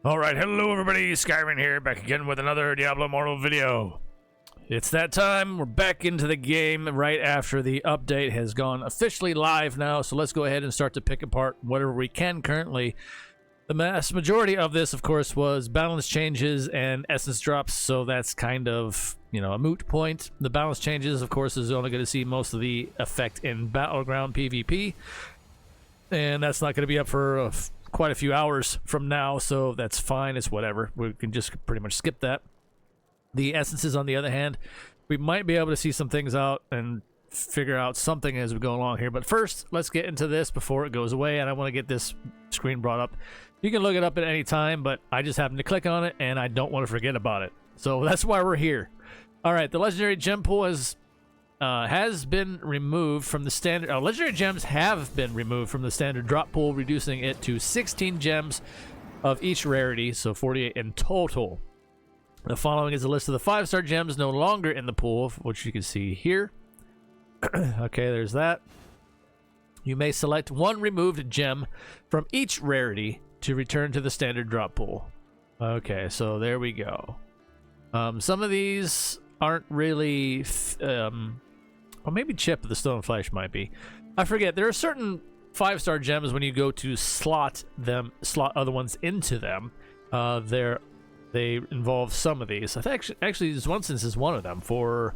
Alright, hello everybody, Skyrim here, back again with another Diablo Immortal video. It's that time, we're back into the game right after the update has gone officially live now, so let's go ahead and start to pick apart whatever we can currently. The mass majority of this, of course, was balance changes and essence drops, so that's kind of, a moot point. The balance changes, of course, is only going to see most of the effect in Battleground PvP, and that's not going to be up for quite a few hours from now, so that's fine. It's whatever. We can just pretty much skip that. The essences, on the other hand, we might be able to see some things out and figure out something as we go along here. But first, let's get into this before it goes away, and I want to get this screen brought up. You can look it up at any time, but I just happened to click on it, and I don't want to forget about it. So that's why we're here. All right, the legendary gem pool has been removed from the standard. Legendary gems have been removed from the standard drop pool, reducing it to 16 gems of each rarity, so 48 in total. The following is a list of the 5-star gems no longer in the pool, which you can see here. Okay, there's that. You may select one removed gem from each rarity to return to the standard drop pool. Okay, so there we go. Some of these aren't really... or maybe Chip of the Stone Flesh might be. I forget. There are certain 5-star gems when you go to slot other ones into them. They involve some of these. I think actually this one instance is one of them for...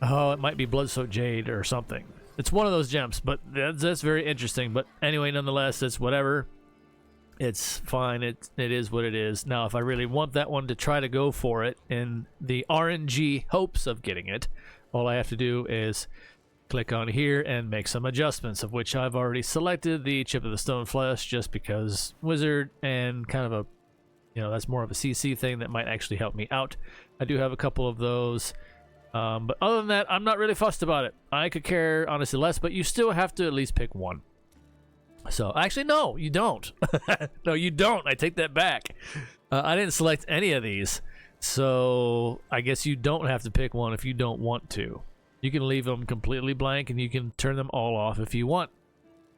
Oh, it might be Bloodsoaked Jade or something. It's one of those gems, but that's very interesting. But anyway, nonetheless, it's whatever. It's fine. It is what it is. Now, if I really want that one to try to go for it in the RNG hopes of getting it, all I have to do is click on here and make some adjustments, of which I've already selected the Chip of the Stone Flesh just because Wizard and kind of a, that's more of a CC thing that might actually help me out. I do have a couple of those. But other than that, I'm not really fussed about it. I could care, honestly, less, but you still have to at least pick one. So, actually, no, you don't. No, you don't. I take that back. I didn't select any of these. So, I guess you don't have to pick one if you don't want to. You can leave them completely blank, and you can turn them all off if you want.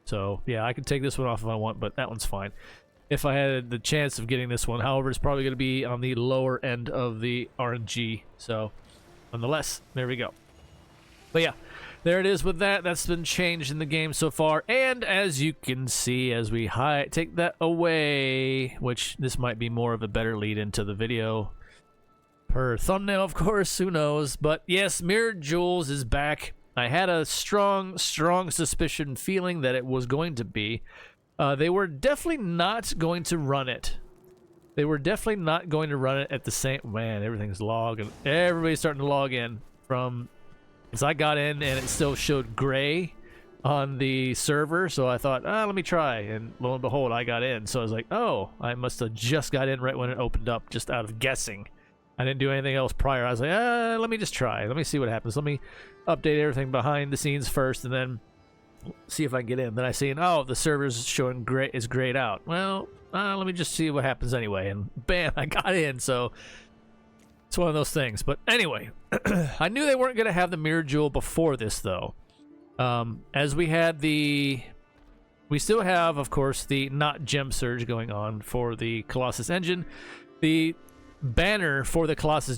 So, yeah, I can take this one off if I want, but that one's fine. If I had the chance of getting this one, however, it's probably going to be on the lower end of the RNG. So, nonetheless, there we go. But yeah, there it is with that. That's been changed in the game so far. And as you can see, as we take that away, which this might be more of a better lead into the video per thumbnail, of course, who knows. But yes, Mirrored Jewels is back. I had a strong suspicion feeling that it was going to be. They were definitely not going to run it. They were definitely not going to run it at the same... Man, everything's logging. Everybody's starting to log in from... Because I got in and it still showed gray on the server, so I thought, let me try. And lo and behold, I got in. So I was like, oh, I must have just got in right when it opened up, just out of guessing. I didn't do anything else prior. I was like, let me just try. Let me see what happens. Let me update everything behind the scenes first and then see if I can get in. Then I see, the server's showing gray, is grayed out. Well, let me just see what happens anyway. And bam, I got in. So it's one of those things. But anyway, I knew they weren't going to have the Mirror Jewel before this, though. As we had we still have, of course, the not gem surge going on for the Colossus engine. The banner for the Colossus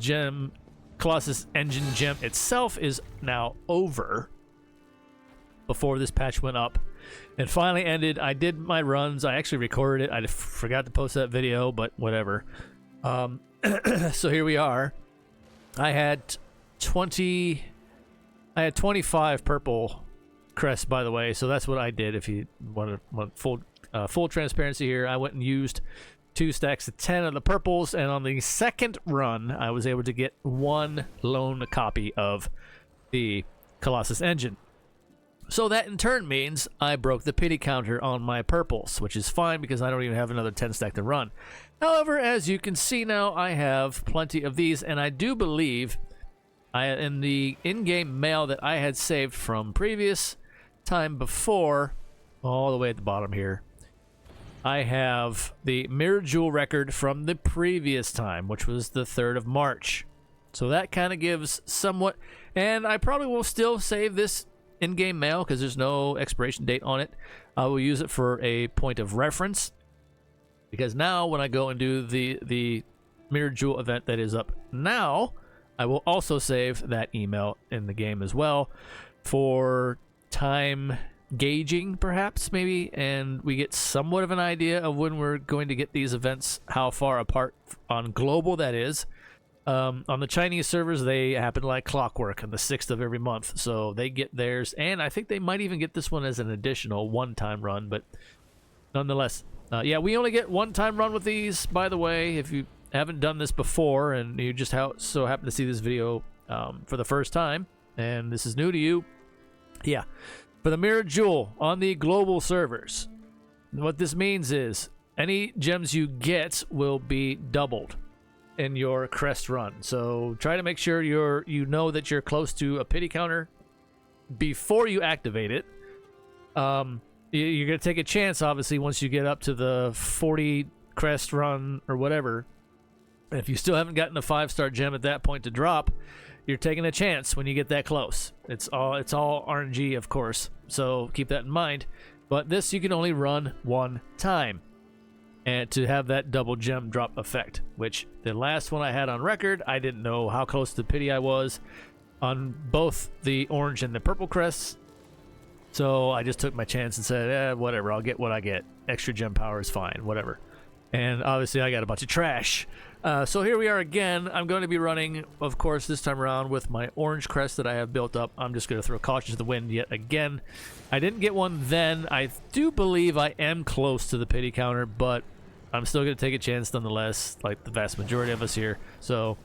engine gem itself is now over before this patch went up and finally ended. I did my runs. I actually recorded it. I forgot to post that video, but whatever. So here we are. I had 25 purple crests, by the way, so that's what I did. If you want full transparency here, I went and used 2 stacks of 10 of the purples, and on the second run, I was able to get one lone copy of the Colossus engine. So that in turn means I broke the pity counter on my purples, which is fine because I don't even have another 10 stack to run. However, as you can see now, I have plenty of these, and I do believe in the in-game mail that I had saved from previous time before, all the way at the bottom here, I have the Mirror Jewel record from the previous time, which was the 3rd of March. So that kind of gives somewhat, and I probably will still save this in-game mail because there's no expiration date on it. I will use it for a point of reference. Because now when I go and do the Mirror Jewel event that is up now, I will also save that email in the game as well for time gauging, perhaps, maybe, and we get somewhat of an idea of when we're going to get these events, how far apart on global that is. On the Chinese servers, they happen like clockwork on the 6th of every month, so they get theirs, and I think they might even get this one as an additional one-time run, but nonetheless, yeah, we only get one-time run with these, by the way. If you haven't done this before and you just so happen to see this video for the first time and this is new to you, yeah, for the Mirror Jewel on the global servers, what this means is any gems you get will be doubled in your crest run. So try to make sure you know that you're close to a pity counter before you activate it. You're gonna take a chance, obviously, once you get up to the 40 crest run or whatever. If you still haven't gotten a 5-star gem at that point to drop, you're taking a chance when you get that close. It's all RNG, of course, so keep that in mind. But this you can only run one time, and to have that double gem drop effect, which the last one I had on record, I didn't know how close to pity I was on both the orange and the purple crests. So I just took my chance and said, whatever, I'll get what I get. Extra gem power is fine, whatever. And obviously I got a bunch of trash. So here we are again. I'm going to be running, of course, this time around with my orange crest that I have built up. I'm just going to throw caution to the wind yet again. I didn't get one then. I do believe I am close to the pity counter, but I'm still going to take a chance nonetheless, like the vast majority of us here. So,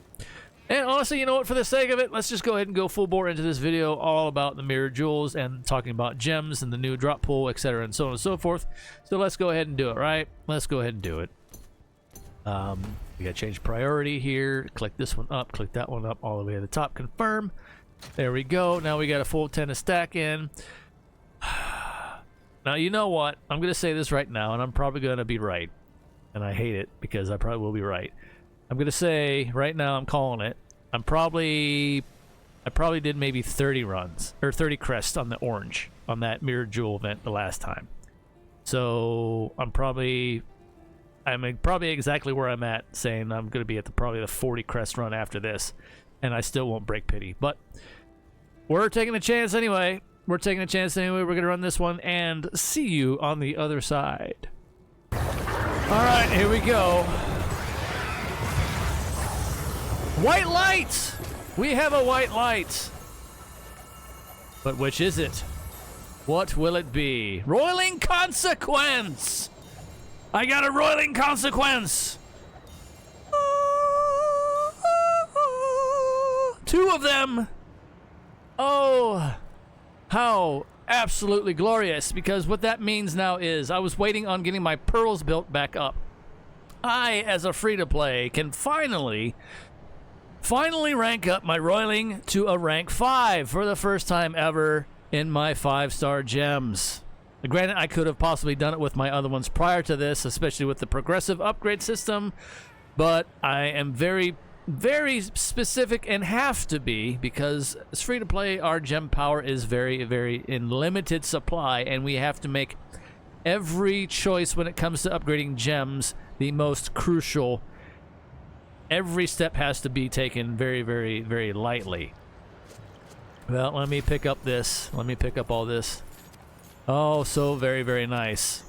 and honestly, you know what, for the sake of it, let's just go ahead and go full bore into this video all about the Mirror Jewels and talking about gems and the new drop pool, etc., and so on and so forth. So let's go ahead and do it, right? Let's go ahead and do it. We got to change priority here. Click this one up, click that one up, all the way to the top. Confirm. There we go. Now we got a full 10 to stack in. Now, you know what? I'm going to say this right now, and I'm probably going to be right. And I hate it because I probably will be right. I'm going to say right now, I'm calling it. I probably did maybe 30 runs, or 30 crests on the orange, on that Mirror Jewel event the last time. So I'm probably exactly where I'm at, saying I'm going to be at probably the 40 crest run after this, and I still won't break pity. But we're taking a chance anyway. We're going to run this one and see you on the other side. All right, here we go. White light! We have a white light. But which is it? What will it be? Roiling Consequence! I got a roiling consequence! Two of them! Oh, how absolutely glorious, because what that means now is I was waiting on getting my pearls built back up. I, as a free-to-play, can finally rank up my roiling to a rank 5 for the first time ever in my 5-star gems. Granted, I could have possibly done it with my other ones prior to this, especially with the progressive upgrade system, but I am very, very specific and have to be, because as free-to-play, our gem power is very, very in limited supply, and we have to make every choice when it comes to upgrading gems the most crucial. Every step has to be taken very, very, very lightly. Well, let me pick up this. Let me pick up all this. Oh, so very, very nice.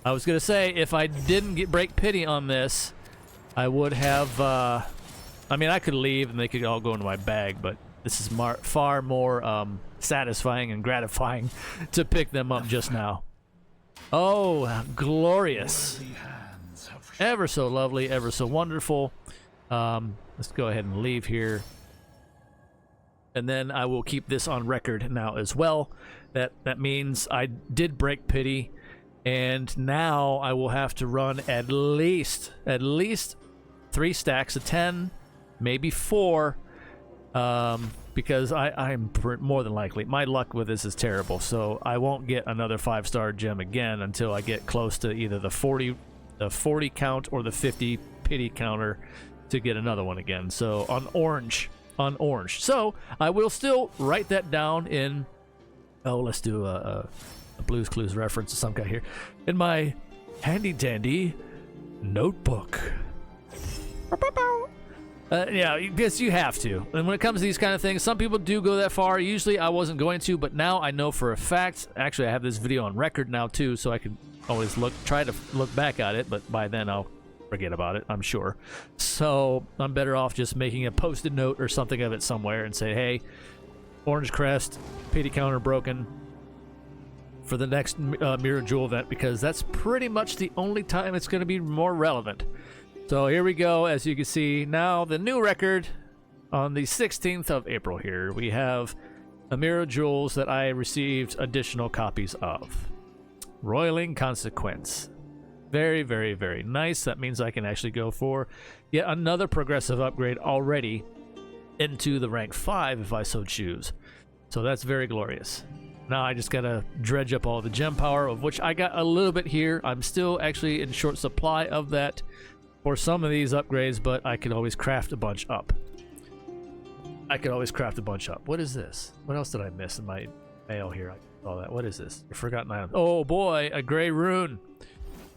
I was going to say, if I didn't break pity on this, I would have... I mean, I could leave and they could all go into my bag, but this is far more satisfying and gratifying to pick them up just now. Oh, glorious. Ever so lovely, ever so wonderful. Let's go ahead and leave here. And then I will keep this on record now as well. That means I did break pity, and now I will have to run at least 3 stacks of 10, maybe 4, because I'm more than likely, my luck with this is terrible, so I won't get another 5-star gem again until I get close to either the 40 count or the 50 pity counter to get another one again. So on orange. So I will still write that down in, oh, let's do a Blue's Clues reference of some kind here, in my handy dandy notebook. Yeah, because you have to. And when it comes to these kind of things, some people do go that far. Usually I wasn't going to, but now I know for a fact. Actually, I have this video on record now too, so I can always try to look back at it, but by then I'll forget about it, I'm sure. So I'm better off just making a post-it note or something of it somewhere and say, hey, orange crest, PD counter broken for the next Mirror Jewel event, because that's pretty much the only time it's going to be more relevant. So here we go. As you can see now, the new record on the 16th of April here, we have a Mirror Jewels that I received additional copies of. Roiling Consequence. Very, very, very nice. That means I can actually go for yet another progressive upgrade already into the rank 5 if I so choose. So that's very glorious. Now I just gotta dredge up all the gem power, of which I got a little bit here. I'm still actually in short supply of that for some of these upgrades, but I could always craft a bunch up. What is this? What else did I miss in my mail here? I saw that. What is this? A forgotten item. Oh boy, a gray rune.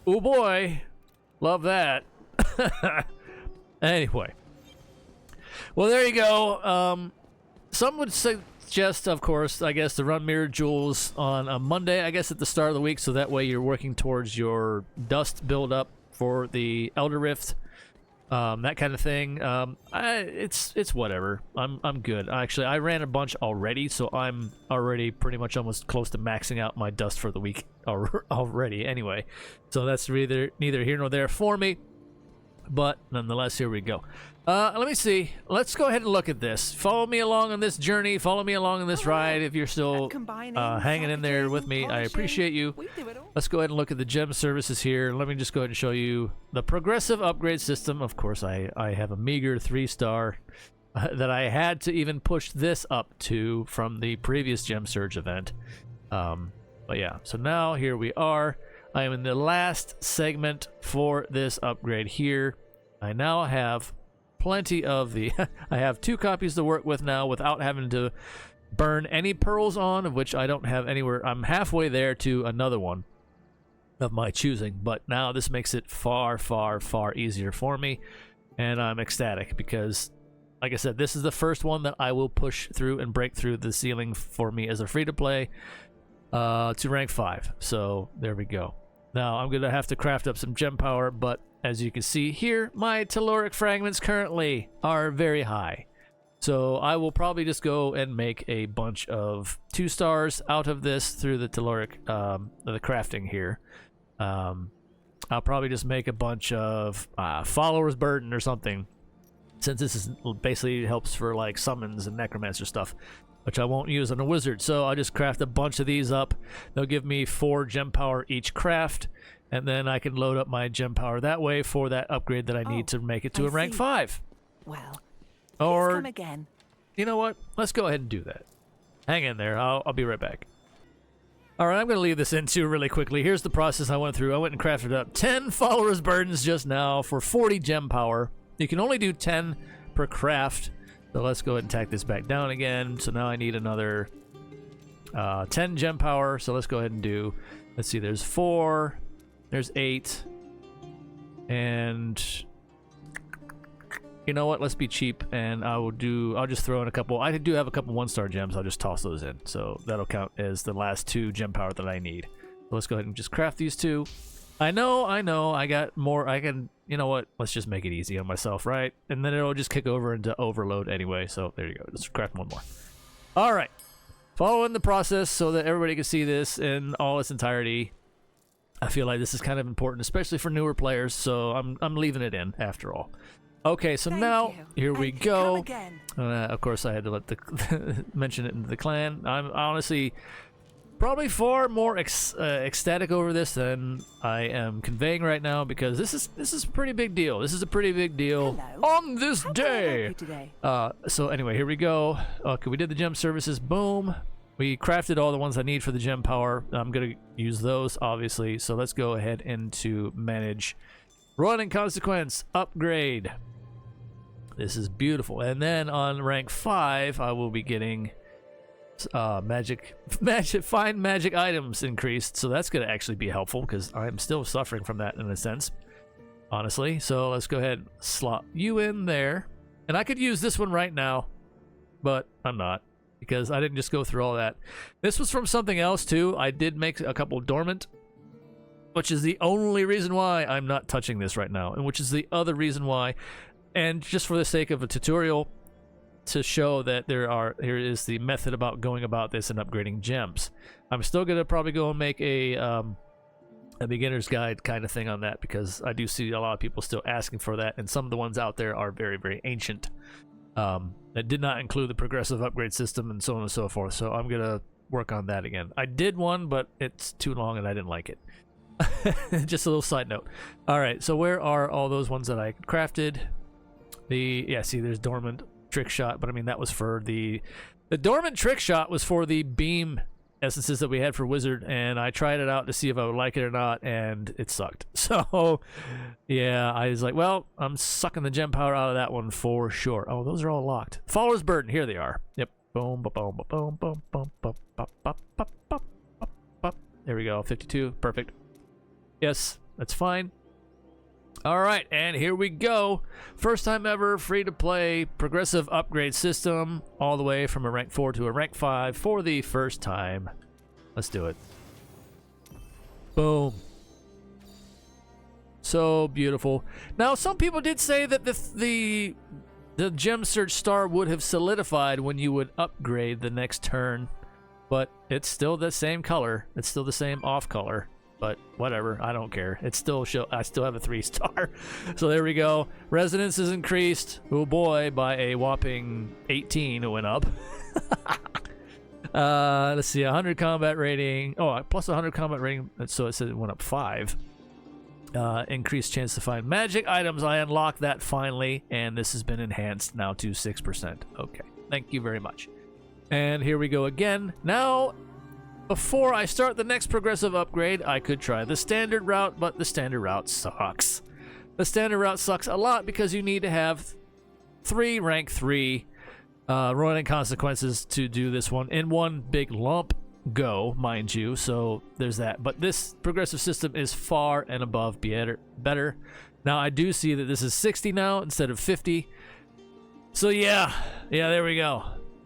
Oh boy, love that. Anyway, well, there you go. Some would suggest, of course, I guess, to run Mirror Jewels on a Monday, I guess, at the start of the week, so that way you're working towards your dust buildup for the Elder Rift, that kind of thing. It's whatever. I'm good. Actually, I ran a bunch already, so I'm already pretty much almost close to maxing out my dust for the week already. Anyway, so that's neither here nor there for me. But nonetheless, here we go. Let me see. Let's go ahead and look at this. Follow me along on this journey. Follow me along on this ride. If you're still hanging in there with me, I appreciate you. Let's go ahead and look at the gem services here. Let me just go ahead and show you the progressive upgrade system. Of course, I have a meager 3-star that I had to even push this up to from the previous Gem Surge event. But yeah, so now here we are. I am in the last segment for this upgrade here. I now have plenty of the... I have 2 copies to work with now without having to burn any pearls on, of which I don't have anywhere. I'm halfway there to another one of my choosing, but now this makes it far, far, far easier for me, and I'm ecstatic because, like I said, this is the first one that I will push through and break through the ceiling for me as a free-to-play to rank 5. So there we go. Now I'm gonna have to craft up some gem power, but as you can see here, my telluric fragments currently are very high. So I will probably just go and make a bunch of 2 stars out of this through the telluric, the crafting here. I'll probably just make a bunch of follower's burden or something, since this is basically helps for like summons and necromancer stuff, which I won't use on a wizard. So I'll just craft a bunch of these up. They'll give me 4 gem power each craft, and then I can load up my gem power that way for that upgrade that I need to make it to a rank 5. Well, or come again. You know what? Let's go ahead and do that. Hang in there. I'll be right back. All right, I'm going to leave this in too really quickly. Here's the process I went through. I went and crafted up 10 followers' burdens just now for 40 gem power. You can only do 10 per craft. So let's go ahead and tack this back down again. So now I need another 10 gem power. So let's go ahead and do, let's see, there's 4, there's 8, and you know what? Let's be cheap, and I'll just throw in a couple. I do have a couple 1-star gems. I'll just toss those in. So that'll count as the last 2 gem power that I need. So let's go ahead and just craft these 2. I know, I got more. I can, you know what? Let's just make it easy on myself, right? And then it'll just kick over into overload anyway. So there you go. Let's craft 1 more. All right. Following the process so that everybody can see this in all its entirety. I feel like this is kind of important, especially for newer players. So I'm leaving it in after all. Okay, so now here we go. Of course, I had to let the mention it in the clan. I'm honestly probably far more ecstatic over this than I am conveying right now, because this is a pretty big deal. This is a pretty big deal. Hello. On this day. So anyway, here we go. Okay, we did the gem services. Boom. We crafted all the ones I need for the gem power. I'm gonna use those obviously. So let's go ahead into manage. Roiling Consequence upgrade. This is beautiful. And then on rank 5, I will be getting find magic items increased. So that's going to actually be helpful because I'm still suffering from that in a sense. honestly. So let's go ahead and slot you in there. And I could use this one right now, but I'm not, because I didn't just go through all that. This was from something else too. I did make a couple dormant, which is the only reason why I'm not touching this right now, and which is the other reason why. And just for the sake of a tutorial, to show that here is the method about going about this and upgrading gems. I'm still gonna probably go and make a beginner's guide kind of thing on that, because I do see a lot of people still asking for that, and some of the ones out there are very, very ancient. That did not include the progressive upgrade system and so on and so forth. So I'm gonna work on that again. I did one, but it's too long and I didn't like it. Just a little side note. All right, so where are all those ones that I crafted? See, there's dormant trick shot, but I mean that was for the dormant trick shot was for the beam essences that we had for wizard, and I tried it out to see if I would like it or not, and it sucked. So yeah, I was like, well, I'm sucking the gem power out of that one for sure. Oh, those are all locked. Follower's burden, here they are. Yep. Boom, boom, boom, boom, boom, boom, boom, boom. There we go. 52. Perfect. Yes, that's fine. All right, and here we go. First time ever free-to-play progressive upgrade system, all the way from a rank 4 to a rank 5 for the first time. Let's do it. Boom. So beautiful. Now, some people did say that the gem search star would have solidified when you would upgrade the next turn, but it's still the same color. It's still the same off color. But whatever, I don't care. It still I still have a 3-star. So there we go. Resonance is increased, oh boy, by a whopping 18. It went up. Let's see, 100 combat rating. Oh, plus 100 combat rating. So it said it went up 5. Increased chance to find magic items. I unlocked that finally, and this has been enhanced now to 6%. Okay, thank you very much. And here we go again. Now, before I start the next progressive upgrade, I could try the standard route, but the standard route sucks. The standard route sucks a lot because you need to have 3 rank 3 roiling consequences to do this one in one big lump go, mind you. So there's that. But this progressive system is far and above better. Now I do see that this is 60 now instead of 50. So yeah, there we go.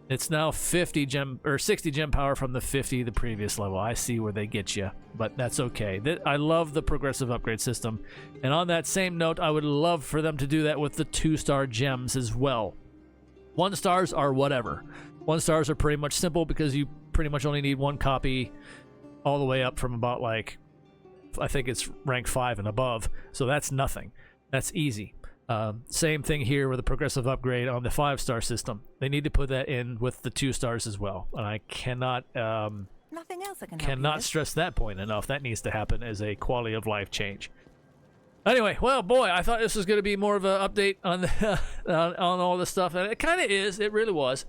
It's now 50 gem or 60 gem power from the 50 the previous level. I see where they get you, but that's okay. I love the progressive upgrade system. And on that same note, I would love for them to do that with the 2-star gems as well. 1-stars are whatever. 1-stars are pretty much simple because you pretty much only need 1 copy all the way up from about, like, I think it's rank 5 and above. So that's nothing. That's easy. Same thing here with the progressive upgrade on the 5-star system. They need to put that in with the 2-stars as well. And I cannot nothing else I can stress that point enough. That needs to happen as a quality of life change. Anyway, well, boy, I thought this was going to be more of an update on the, on all this stuff, and it kind of is. It really was.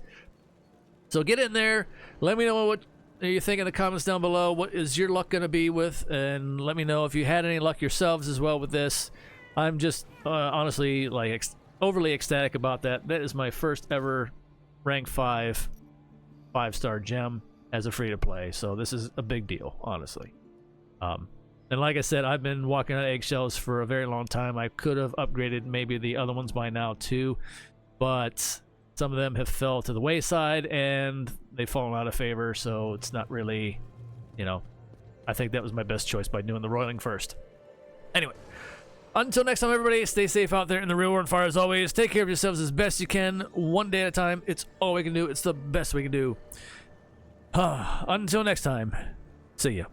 So get in there. Let me know what you think in the comments down below. What is your luck going to be with? And let me know if you had any luck yourselves as well with this. I'm just honestly like overly ecstatic about that. That is my first ever rank 5-star gem as a free-to-play. So this is a big deal, honestly. And like I said, I've been walking on eggshells for a very long time. I could have upgraded maybe the other ones by now too, but some of them have fell to the wayside and they've fallen out of favor. So it's not really, I think that was my best choice by doing the roiling first. Anyway. Until next time, everybody, stay safe out there in the real world. Fire as always. Take care of yourselves as best you can. One day at a time. It's all we can do. It's the best we can do. Until next time, see ya.